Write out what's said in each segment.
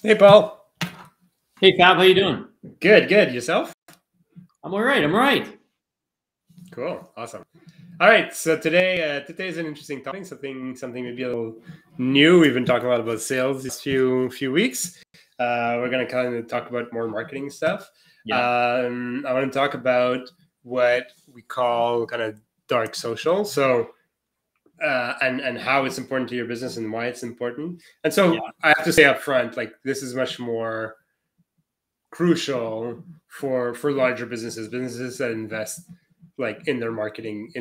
Hey, Paul. Hey, Fab, how you doing? Good, good. Yourself? I'm all right. I'm all right. Cool. Awesome. All right. So today is an interesting topic. Something maybe a little new. We've been talking a lot about sales these few weeks. We're going to kind of talk about more marketing stuff. Yeah. I want to talk about what we call kind of dark social. So and how it's important to your business and why it's important. And so I have to say up front, like, this is much more crucial for larger businesses that invest like in their marketing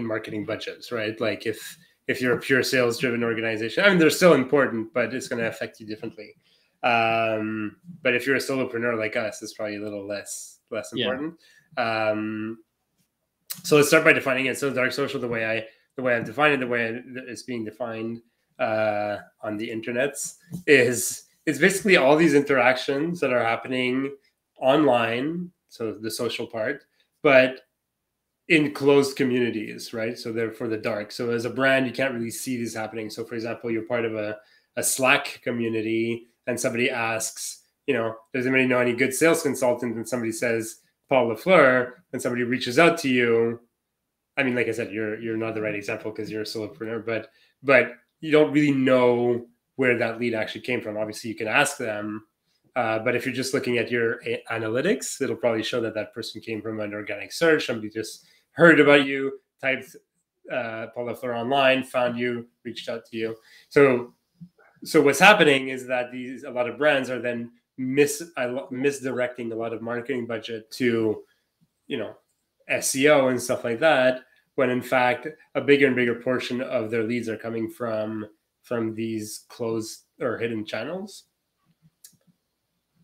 budgets, right? Like if you're a pure sales driven organization, I mean, they're still important, but it's going to affect you differently. But if you're a solopreneur like us, it's probably a little less important. So let's start by defining it. So dark social, the way I've defined it, the way it's being defined on the internets is it's basically all these interactions that are happening online, so the social part, but in closed communities, right? So they're for the dark. So as a brand, you can't really see these happening. So for example, you're part of a Slack community and somebody asks, does anybody know any good sales consultant? And somebody says Paul Lafleur, and somebody reaches out to you. I mean, like I said, you're not the right example because you're a solopreneur, but you don't really know where that lead actually came from. Obviously, you can ask them, but if you're just looking at your analytics, it'll probably show that person came from an organic search. Somebody just heard about you, typed Paul Lafleur online, found you, reached out to you. So what's happening is that a lot of brands are then misdirecting a lot of marketing budget to, SEO and stuff like that, when in fact a bigger and bigger portion of their leads are coming from these closed or hidden channels.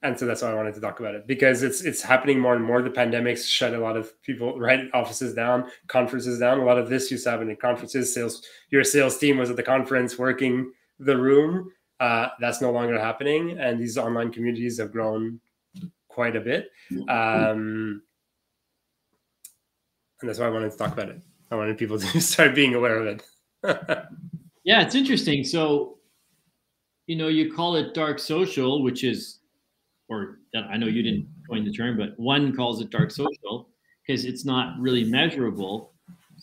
And so that's why I wanted to talk about it, because it's happening more and more. The pandemic's shut a lot of people, right? Offices down, conferences down. A lot of this used to happen in conferences. Your sales team was at the conference working the room. That's no longer happening. And these online communities have grown quite a bit. And that's why I wanted to talk about it. I wanted people to start being aware of it. Yeah, it's interesting. So, you call it dark social, which is, or I know you didn't coin the term, but one calls it dark social because it's not really measurable.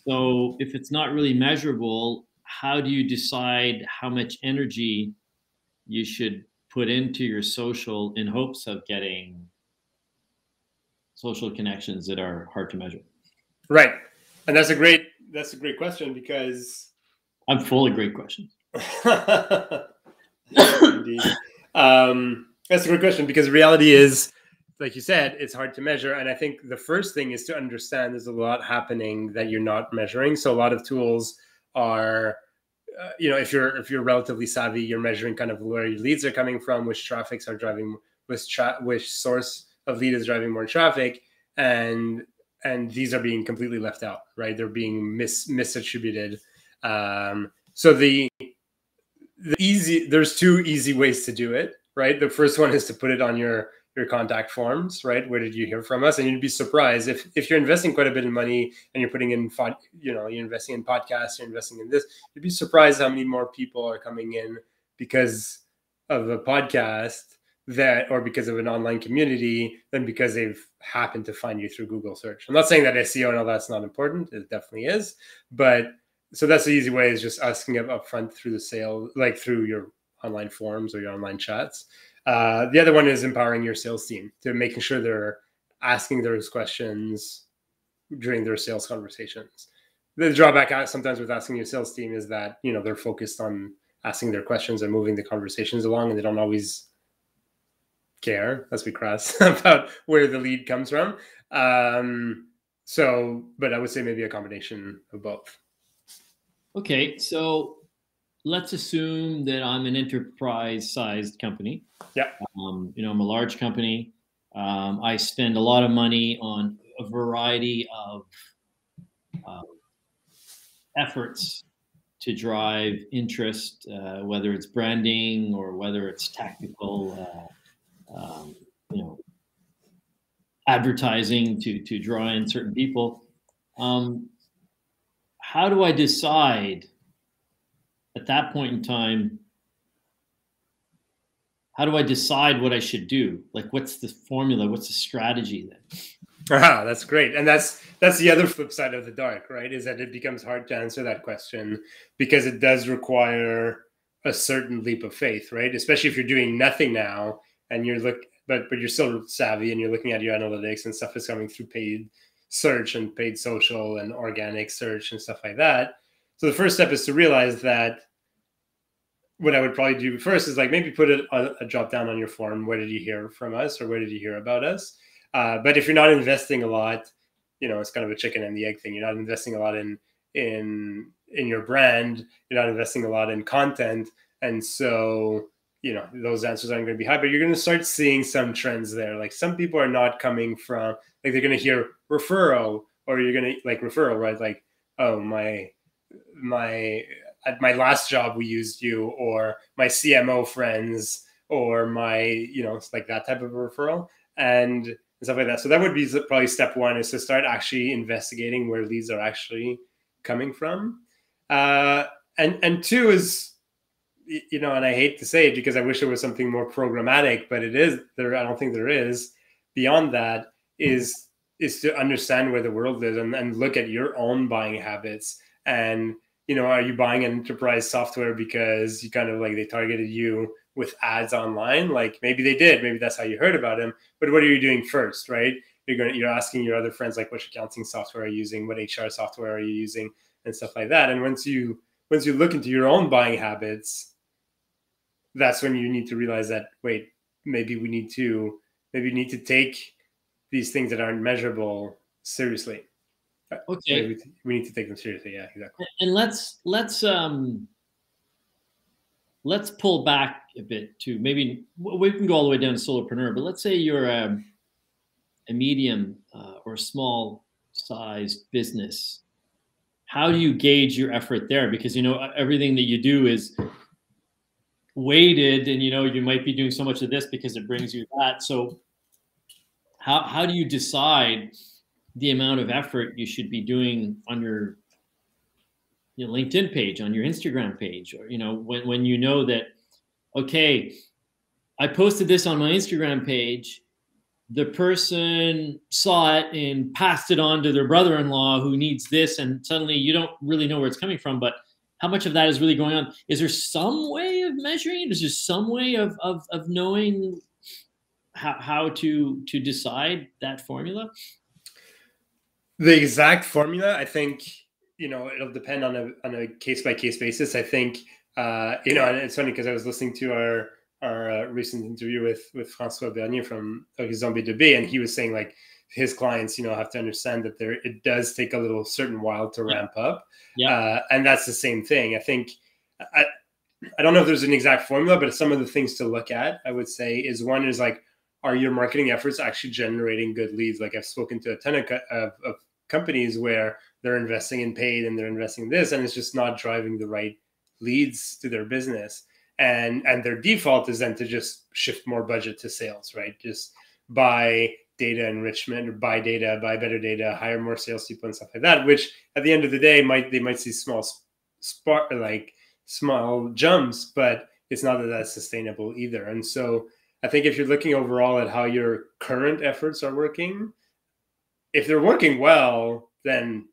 So if it's not really measurable, how do you decide how much energy you should put into your social in hopes of getting social connections that are hard to measure? Right. And that's a great question, because I'm full of great questions. Indeed. That's a good question, because the reality is, like you said, it's hard to measure. And I think the first thing is to understand there's a lot happening that you're not measuring. So a lot of tools are, if you're relatively savvy, you're measuring kind of where your leads are coming from, which traffics are driving, which source of lead is driving more traffic, and these are being completely left out, right? They're being misattributed. So there's two easy ways to do it, right? The first one is to put it on your contact forms, right? Where did you hear from us? And you'd be surprised if you're investing quite a bit of money and you're putting in, you're investing in podcasts, you're investing in this, you'd be surprised how many more people are coming in because of a podcast or because of an online community than because they've happened to find you through Google search. I'm not saying that SEO and all that's not important. It definitely is. But so that's the easy way, is just asking up front through the sale, like through your online forums or your online chats. The other one is empowering your sales team to making sure they're asking those questions during their sales conversations. The drawback sometimes with asking your sales team is that, they're focused on asking their questions and moving the conversations along, and they don't always care, let's be crass, about where the lead comes from. But I would say maybe a combination of both. Okay, so let's assume that I'm an enterprise-sized company. Yeah. I'm a large company. I spend a lot of money on a variety of efforts to drive interest, whether it's branding or whether it's tactical, advertising to draw in certain people. How do I decide at that point in time how do I decide what I should do? Like, what's the formula? What's the strategy then? That's great. And that's the other flip side of the dark, right? Is that it becomes hard to answer that question because it does require a certain leap of faith, right? Especially if you're doing nothing now and but you're still savvy and you're looking at your analytics and stuff is coming through paid search and paid social and organic search and stuff like that. So the first step is to realize that what I would probably do first is like maybe put a drop down on your form. Where did you hear from us, or where did you hear about us? But if you're not investing a lot, it's kind of a chicken and the egg thing. You're not investing a lot in your brand. You're not investing a lot in content, and so those answers aren't going to be high. But you're going to start seeing some trends there. Like some people are not coming from like they're going to hear referral, or you're going to like referral, right? Like, oh, my at my last job we used you, or my CMO friends, or my it's like that type of a referral and stuff like that. So that would be probably step one, is to start actually investigating where leads are actually coming from. And two is, and I hate to say it because I wish there was something more programmatic, but it is there. I don't think there is. Beyond that is to understand where the world is and look at your own buying habits. And, are you buying an enterprise software because you kind of like they targeted you with ads online? Like maybe they did, maybe that's how you heard about them. But what are you doing first, right? You're asking your other friends, like, which accounting software are you using? What HR software are you using? And stuff like that. And once you look into your own buying habits, that's when you need to realize that, wait, maybe you need to take these things that aren't measurable seriously. Okay. Maybe we need to take them seriously. Yeah, exactly. And let's pull back a bit to maybe we can go all the way down to solopreneur, but let's say you're a medium or small sized business. How do you gauge your effort there? Because everything that you do is weighted, and you might be doing so much of this because it brings you that. So how do you decide the amount of effort you should be doing on your LinkedIn page, on your Instagram page, or when you know that, okay, I posted this on my Instagram page, the person saw it and passed it on to their brother-in-law who needs this, and suddenly you don't really know where it's coming from, but how much of that is really going on? Is there some way of measuring it? Is there some way of knowing how to decide that formula? The exact formula, I think, it'll depend on a case-by-case basis. I think, and it's funny because I was listening to our recent interview with François Bernier from Horizon B2B, and he was saying like his clients, have to understand that it does take a little certain while to ramp up. Yeah. And that's the same thing. I think, I don't know if there's an exact formula, but some of the things to look at, I would say, is one is like, are your marketing efforts actually generating good leads? Like I've spoken to a ton of companies where they're investing in paid and they're investing in this, and it's just not driving the right leads to their business. And their default is then to just shift more budget to sales, right? Just buy data enrichment, or buy better data, hire more salespeople and stuff like that, which at the end of the day, they might see small jumps, but it's not that that's sustainable either. And so I think if you're looking overall at how your current efforts are working, if they're working well, then,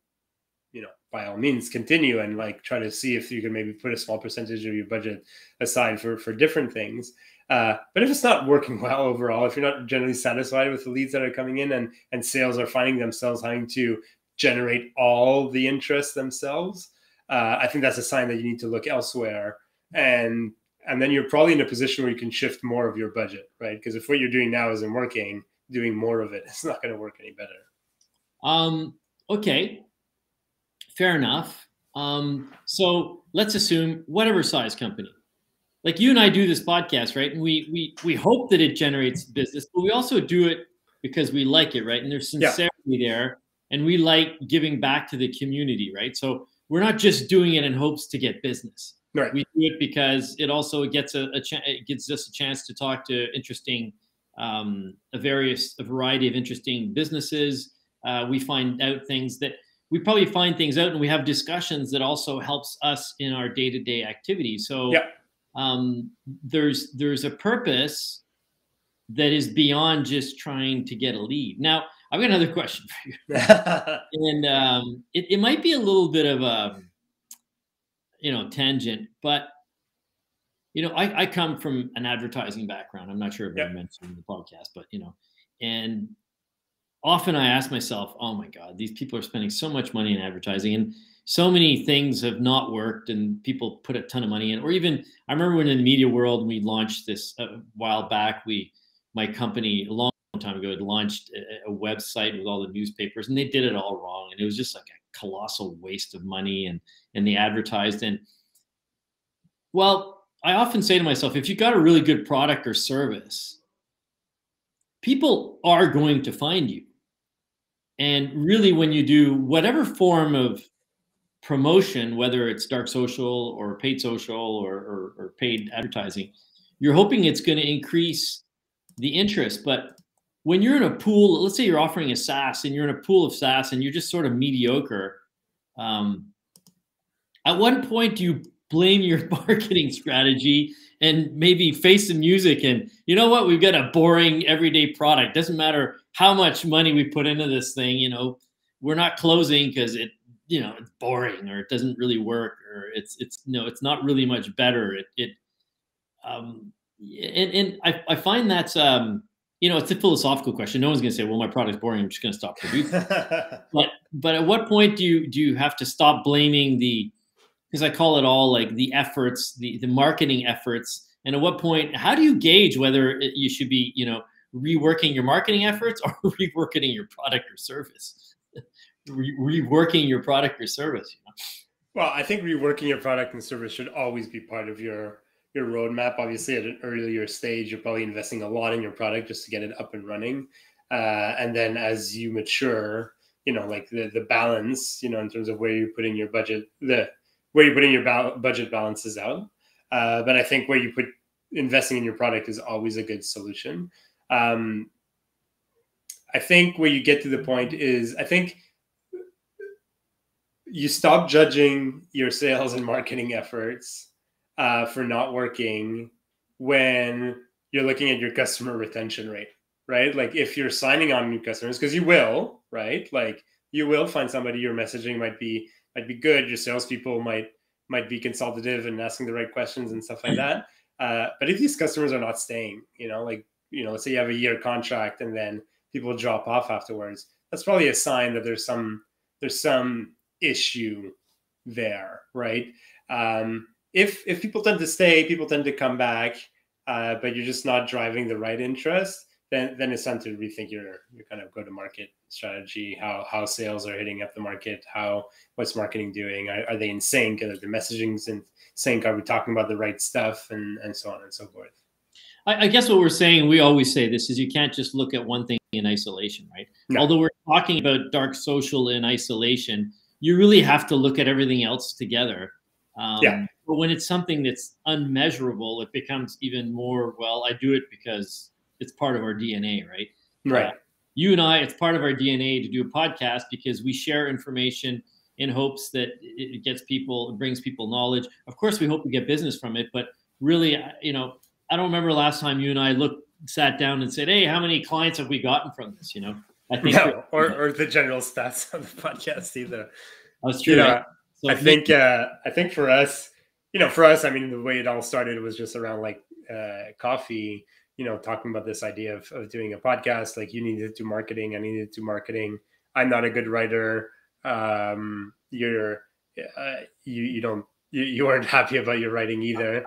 by all means continue and like try to see if you can maybe put a small percentage of your budget aside for different things. But if it's not working well overall, if you're not generally satisfied with the leads that are coming in and sales are finding themselves having to generate all the interest themselves, I think that's a sign that you need to look elsewhere. And then you're probably in a position where you can shift more of your budget, right? Because if what you're doing now isn't working, doing more of it, it's not going to work any better. Okay. Fair enough. So let's assume whatever size company, like you and I do this podcast, right? And we hope that it generates business, but we also do it because we like it, right? And there's sincerity there, and we like giving back to the community, right? So we're not just doing it in hopes to get business. Right. We do it because it also gets it gives us a chance to talk to interesting, a variety of interesting businesses. We find out things that we probably find things out, and we have discussions that also helps us in our day-to-day activities. So there's a purpose that is beyond just trying to get a lead. Now, I've got another question for you, and it might be a little bit of a tangent, but I come from an advertising background. I'm not sure if I mentioned in the podcast, but and often I ask myself, oh my God, these people are spending so much money in advertising, and so many things have not worked, and people put a ton of money in. Or even, I remember when in the media world, we launched this a while back. My company, a long time ago, had launched a website with all the newspapers, and they did it all wrong. And it was just like a colossal waste of money, and they advertised. And well, I often say to myself, if you've got a really good product or service, people are going to find you. And really, when you do whatever form of promotion, whether it's dark social or paid social or paid advertising, you're hoping it's going to increase the interest. But when you're in a pool, let's say you're offering a SaaS and you're in a pool of SaaS and you're just sort of mediocre, at one point do you blame your marketing strategy and maybe face the music and, you know what, we've got a boring everyday product. Doesn't matter how much money we put into this thing, we're not closing because it's boring, or it doesn't really work, or it's not really much better. And I find that's it's a philosophical question. No one's going to say, well, my product's boring, I'm just going to stop producing. but at what point do you have to stop blaming because I call it all like the efforts, the marketing efforts. And at what point, how do you gauge whether you should be, reworking your marketing efforts or reworking your product or service? Reworking your product or service. Well, I think reworking your product and service should always be part of your roadmap. Obviously, at an earlier stage, you're probably investing a lot in your product just to get it up and running. And then as you mature, like the balance, in terms of where you're putting your budget, where you're putting your budget balances out. But I think where you put investing in your product is always a good solution. I think where you get to the point is, I think you stop judging your sales and marketing efforts for not working when you're looking at your customer retention rate, right? Like if you're signing on new customers, because you will, right? Like you will find somebody, your messaging might be good. Your salespeople might be consultative and asking the right questions and stuff like that. But if these customers are not staying, let's say you have a year contract and then people drop off afterwards, that's probably a sign that there's some issue there, right? If people tend to stay, people tend to come back, but you're just not driving the right interest, then it's time to rethink your kind of go-to-market strategy, how sales are hitting up the market, what's marketing doing, are they in sync, are the messaging's in sync, are we talking about the right stuff, and so on and so forth. I guess what we're saying, we always say this, is you can't just look at one thing in isolation, right? No. Although we're talking about dark social in isolation, you really have to look at everything else together. But when it's something that's unmeasurable, it becomes even more, well, I do it because it's part of our DNA, right? Right. You and I, it's part of our DNA to do a podcast because we share information in hopes that it brings people knowledge. Of course, we hope we get business from it, but really, I don't remember last time you and I sat down and said, hey, how many clients have we gotten from this? I think or the general stats of the podcast either. That's true. Right? So I think for us, I mean, the way it all started was just around like coffee, talking about this idea of doing a podcast. Like you needed to do marketing, I needed to do marketing. I'm not a good writer. You weren't happy about your writing either.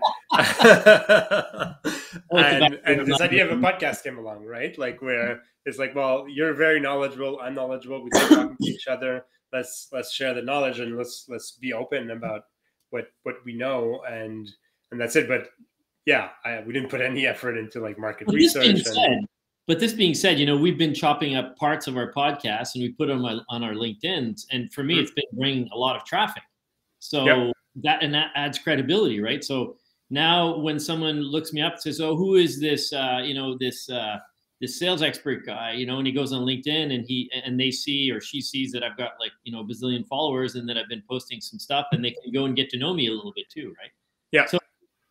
and this idea of a podcast came along, right? Like where it's like, well, you're very knowledgeable, I'm knowledgeable, we keep talking to each other. Let's share the knowledge and let's be open about what we know, and that's it. But yeah, we didn't put any effort into like market research. But this being said, we've been chopping up parts of our podcast and we put them on our LinkedIn's, and for me, it's been bringing a lot of traffic. So that adds credibility, right? So now when someone looks me up and says, "Oh, who is this? This sales expert guy?" And he goes on LinkedIn and they see, or she sees, that I've got like a bazillion followers and that I've been posting some stuff, and they can go and get to know me a little bit too, right? Yeah. So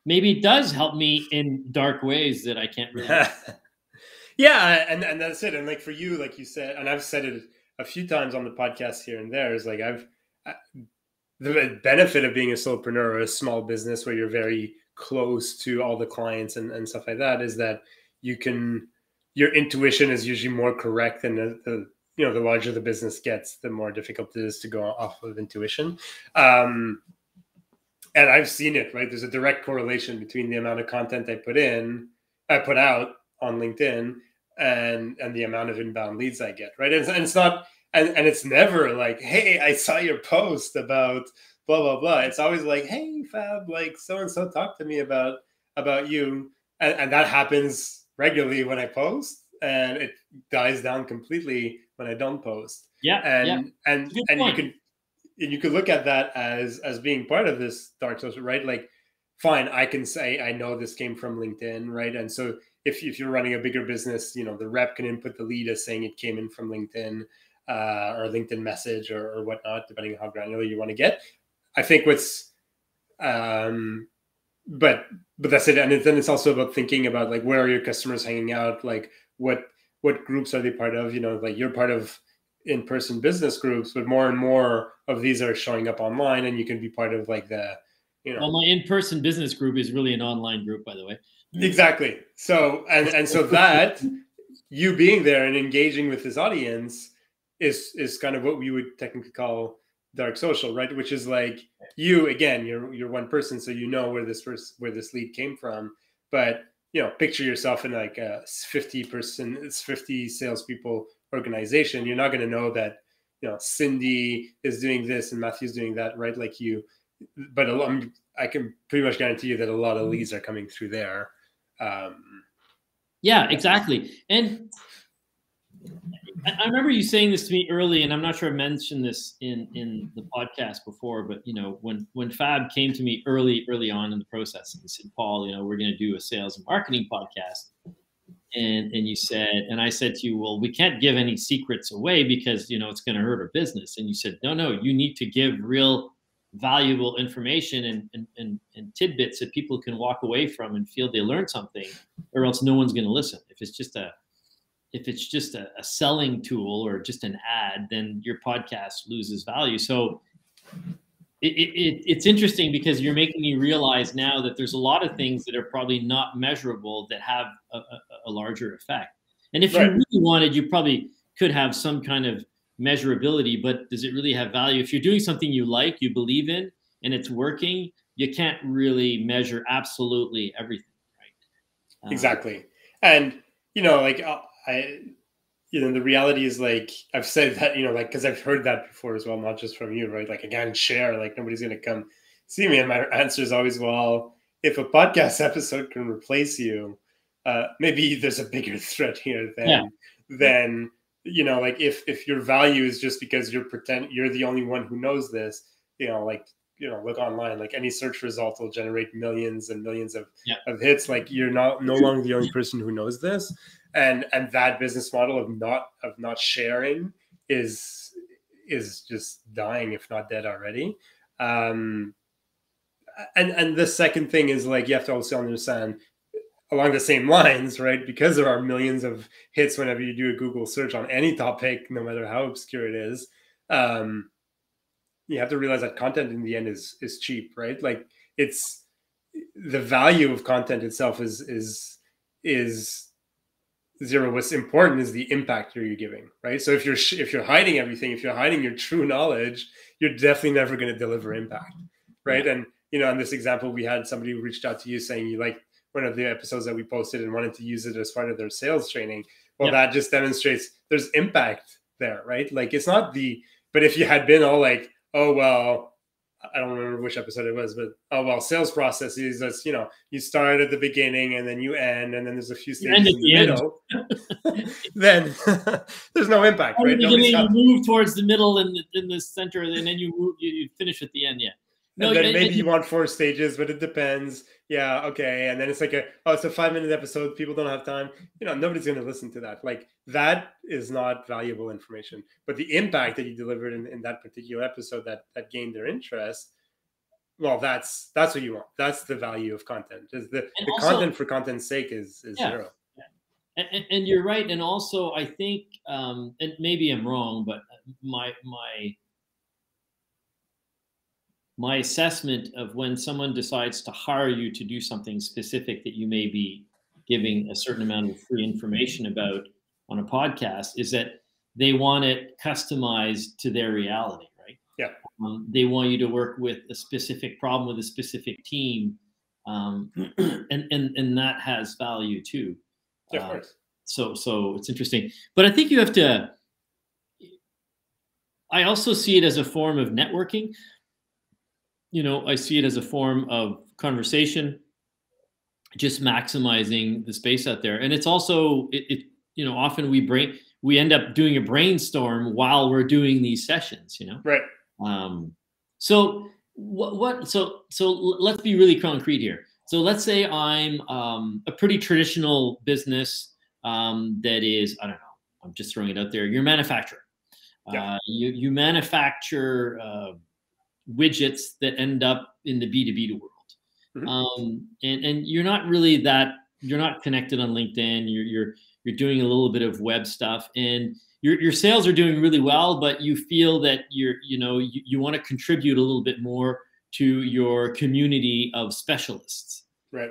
maybe it does help me in dark ways that I can't really. Yeah, and that's it. And like for you, like you said, and I've said it a few times on the podcast here and there, is like the benefit of being a solopreneur or a small business where you're very close to all the clients and stuff like that is that your intuition is usually more correct than the larger the business gets, the more difficult it is to go off of intuition. And I've seen it, right? There's a direct correlation between the amount of content I put out on LinkedIn and the amount of inbound leads I get, right? And it's not, and it's never like, hey, I saw your post about blah blah blah. It's always like, hey, Fab, like so and so talked to me about you, and that happens regularly when I post, and it dies down completely when I don't post. Yeah, and you could look at that as being part of this dark social, right? Like, fine, I can say I know this came from LinkedIn, right? And so if you're running a bigger business, the rep can input the lead as saying it came in from LinkedIn or LinkedIn message or whatnot, depending on how granular you want to get. I think but that's it. And then it's also about thinking about like, where are your customers hanging out? Like what groups are they part of? Like you're part of in-person business groups, but more and more of these are showing up online, and you can be part of like Well, my in-person business group is really an online group, by the way. Exactly. So and so that you being there and engaging with this audience is kind of what we would technically call dark social, right? Which is like you, again, you're one person, so where this lead came from, but picture yourself in like a 50 salespeople organization. You're not going to know that Cindy is doing this and Matthew's doing that, right? Like but I can pretty much guarantee you that a lot of leads are coming through there. Yeah, exactly. And I remember you saying this to me early, and I'm not sure I mentioned this in the podcast before, but when Fab came to me early on in the process, and he said, Paul, we're going to do a sales and marketing podcast. And you said, and I said to you, well, we can't give any secrets away because it's going to hurt our business. And you said, no, you need to give real valuable information and tidbits that people can walk away from and feel they learned something, or else no one's going to listen. If it's just a selling tool or just an ad, then your podcast loses value. So it's interesting because you're making me realize now that there's a lot of things that are probably not measurable that have a larger effect. And if you really wanted, you probably could have some kind of measurability, but does it really have value? If you're doing something you like, you believe in, and it's working, you can't really measure absolutely everything, right? Exactly. And, like the reality is, like, I've said that, like, because I've heard that before as well, not just from you, right? Like, again, share, like, nobody's going to come see me. And my answer is always, well, if a podcast episode can replace you, maybe there's a bigger threat here than like if your value is just because you're the only one who knows this, look online, like any search result will generate millions and millions of hits. Like you're no longer the only person who knows this. And that business model of not sharing is just dying, if not dead already. And the second thing is, like, you have to also understand along the same lines, right? Because there are millions of hits whenever you do a Google search on any topic, no matter how obscure it is. You have to realize that content in the end is cheap, right? Like it's the value of content itself is zero. What's important is the impact you're giving, right? So if you're hiding everything, if you're hiding your true knowledge, you're definitely never going to deliver impact, right? And in this example, we had somebody who reached out to you saying you like one of the episodes that we posted and wanted to use it as part of their sales training. Well, that just demonstrates there's impact there, right? Like it's not but if you had been all like, oh, well, I don't remember which episode it was, but oh, well, sales processes, that's, you start at the beginning and then you end, and then there's a few stages in the middle, then there's no impact, right? You move towards the middle and in the center, and then you finish at the end, No, and then maybe you want 4 stages, but it depends. Yeah, okay. And then it's like it's a 5-minute episode. People don't have time. Nobody's going to listen to that. Like that is not valuable information. But the impact that you delivered in that particular episode that gained their interest, well, that's what you want. That's the value of content. Is the also, content for content's sake is yeah, zero. and you're right. And also, I think, and maybe I'm wrong, but my assessment of when someone decides to hire you to do something specific that you may be giving a certain amount of free information about on a podcast is that they want it customized to their reality, right? Yeah. They want you to work with a specific problem with a specific team, and that has value too. Yeah, of course. So it's interesting, but I think you have to. I also see it as a form of networking. I see it as a form of conversation, just maximizing the space out there. And it's also, often we end up doing a brainstorm while we're doing these sessions, Right. So let's be really concrete here. So let's say I'm a pretty traditional business that is, I don't know, I'm just throwing it out there. You're a manufacturer. Yeah. You manufacture widgets that end up in the B2B world. And you're not really you're not connected on LinkedIn. You're doing a little bit of web stuff, and your sales are doing really well, but you feel that you want to contribute a little bit more to your community of specialists. Right.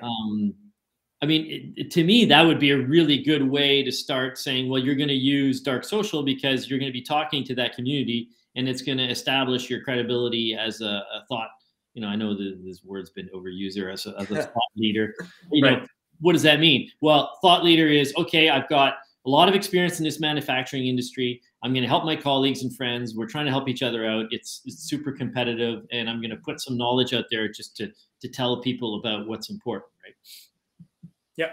I mean, to me, that would be a really good way to start saying, well, you're going to use Dark Social because you're going to be talking to that community, and it's going to establish your credibility as a thought. I know this word's been overused there as a thought leader. Right. What does that mean? Well, thought leader is, okay, I've got a lot of experience in this manufacturing industry. I'm going to help my colleagues and friends. We're trying to help each other out. It's super competitive, and I'm going to put some knowledge out there just to tell people about what's important, right? Yeah.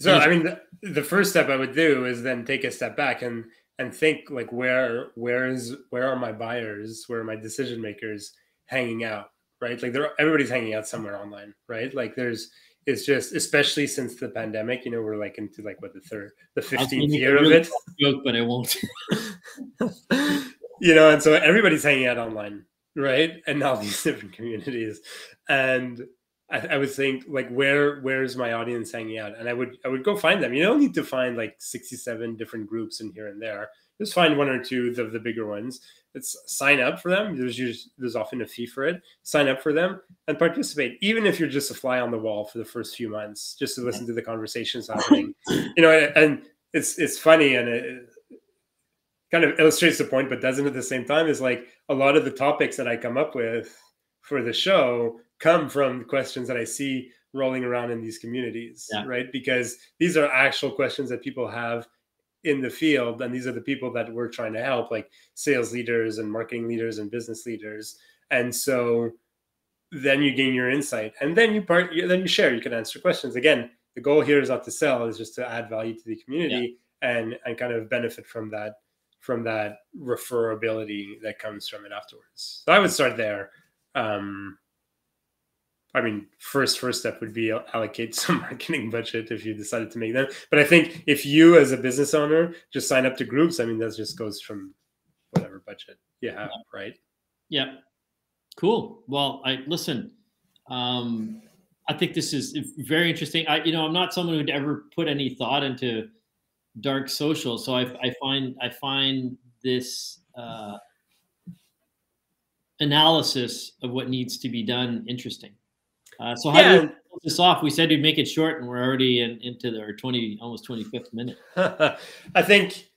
So, I mean, the first step I would do is then take a step back and think, like, where are my buyers? Where are my decision makers hanging out? Right? Like, everybody's hanging out somewhere online, right? Like, it's just, especially since the pandemic, we're like into like what the 15th year of it. Joke, but I won't. And so everybody's hanging out online, right? And all these different communities, and I would think, like, where's my audience hanging out? And I would go find them. You don't need to find like 67 different groups in here and there. Just find one or two of the bigger ones. It's sign up for them. There's often a fee for it. Sign up for them and participate, even if you're just a fly on the wall for the first few months, just to listen to the conversations happening. And it's funny, and it kind of illustrates the point, but doesn't at the same time. Is like a lot of the topics that I come up with for the show come from questions that I see rolling around in these communities, right? Because these are actual questions that people have in the field, and these are the people that we're trying to help, like sales leaders and marketing leaders and business leaders. And so then you gain your insight, and then you share. You can answer questions. Again, the goal here is not to sell; is just to add value to the community and kind of benefit from that referability that comes from it afterwards. So I would start there. I mean, first step would be allocate some marketing budget if you decided to make them. But I think if you, as a business owner, just sign up to groups, I mean, that just goes from whatever budget you have, right? Yeah. Cool. Well, listen. I think this is very interesting. I'm not someone who'd ever put any thought into Dark Social, so I find this analysis of what needs to be done interesting. So how do we close this off? We said we'd make it short, and we're already into our almost 25th minute. I think,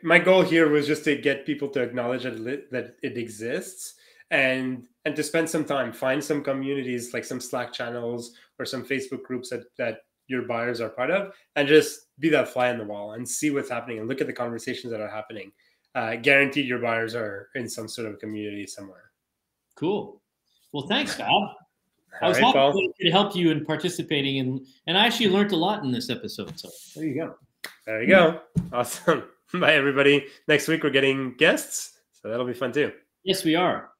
my goal here was just to get people to acknowledge that it exists, and to spend some time, find some communities, like some Slack channels or some Facebook groups that your buyers are part of, and just be that fly on the wall and see what's happening and look at the conversations that are happening. Guaranteed your buyers are in some sort of community somewhere. Cool. Well, thanks, Bob. I was happy to help you in participating, and I actually learned a lot in this episode. So there you go. Awesome. Bye, everybody. Next week we're getting guests, so that'll be fun too. Yes, we are.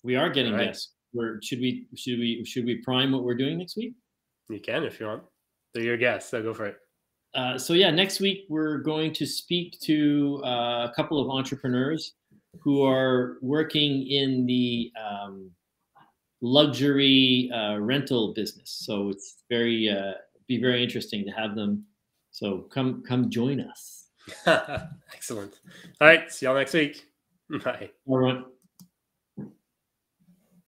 We are getting guests. Should we prime what we're doing next week? You can if you want. They're your guests, so go for it. So next week we're going to speak to a couple of entrepreneurs who are working in the luxury rental business. So it's be very interesting to have them. So come join us. Excellent. All right. See y'all next week. Bye. All right.